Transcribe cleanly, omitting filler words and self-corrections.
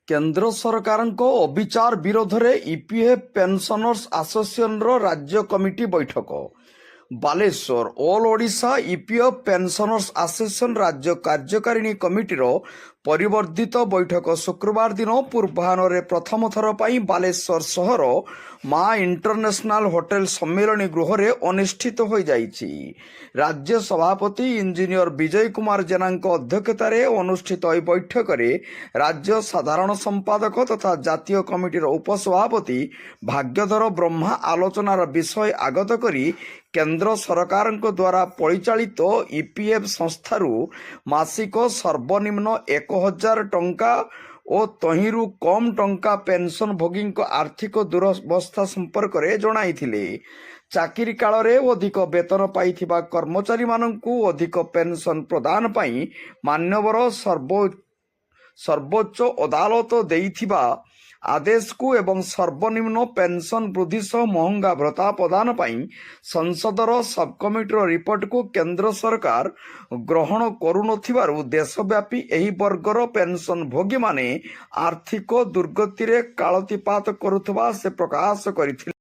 केंद्र सरकारଙ୍କ ଅବିଚାର ବିରୋଧରେ EPF pensioners ଆସୋସିଏସନର ରାଜ୍ୟ କମିଟି ବୈଠକ। Balasore all Odisha EPF pensioners association ରାଜ୍ୟ କାର୍ଯ୍ୟକାରିଣୀ କମିଟିର ପରିବର୍ଦ୍ଧିତ ବୈଠକ ଶୁକ୍ରବାର ଦିନ ପୂର୍ବାହ୍ନରେ ପ୍ରଥମ ଥର ପାଇଁ ବାଲେଶ୍ୱର ସହର ମା ଇଣ୍ଟରନ୍ୟାସନାଲ ହୋଟେଲ ସମ୍ମିଳନୀ ଗୃହରେ ଅନୁଷ୍ଠିତ ହୋଇଯାଇଛି। ରାଜ୍ୟ ସଭାପତି ଇଞ୍ଜିନିୟର ବିଜୟ କୁମାର ଜେନାଙ୍କ ଅଧ୍ୟକ୍ଷତାରେ ଅନୁଷ୍ଠିତ ଏହି ବୈଠକରେ ରାଜ୍ୟ ସାଧାରଣ ସମ୍ପାଦକ ତଥା ଜାତୀୟ କମିଟିର ଉପସଭାପତି ଭାଗ୍ୟଧର ବ୍ରହ୍ମା ଆଲୋଚନାର ବିଷୟ ଆଗତ କରି କେନ୍ଦ୍ର ସରକାରଙ୍କ ଦ୍ୱାରା ପରିଚାଳିତ ଇପିଏଫ୍ ସଂସ୍ଥାରୁ ମାସିକ ସର୍ବନିମ୍ନ 1,000 ଟଙ୍କା ଓ ତହିଁରୁ କମ୍ ଟଙ୍କା ପେନସନ ଭୋଗୀଙ୍କ ଆର୍ଥିକ ଦୁରବସ୍ଥା ସମ୍ପର୍କରେ ଜଣାଇଥିଲେ। ଚାକିରି କାଳରେ ଅଧିକ ବେତନ ପାଇଥିବା କର୍ମଚାରୀମାନଙ୍କୁ ଅଧିକ ପେନସନ ପ୍ରଦାନ ପାଇଁ ମାନ୍ୟବର ସର୍ବୋଚ୍ଚ ଅଦାଲତ ଦେଇଥିବା ଆଦେଶକୁ ଏବଂ ସର୍ବନିମ୍ନ ପେନସନ ବୃଦ୍ଧି ସହ ମହଙ୍ଗା ଭତ୍ତା ପ୍ରଦାନ ପାଇଁ ସଂସଦର ସବକମିଟିର ରିପୋର୍ଟକୁ କେନ୍ଦ୍ର ସରକାର ଗ୍ରହଣ କରୁନଥିବାରୁ ଦେଶବ୍ୟାପୀ ଏହି ବର୍ଗର ପେନସନ ଭୋଗୀମାନେ ଆର୍ଥିକ ଦୁର୍ଗତିରେ କାଳତିପାତ କରୁଥିବା ସେ ପ୍ରକାଶ କରିଥିଲେ।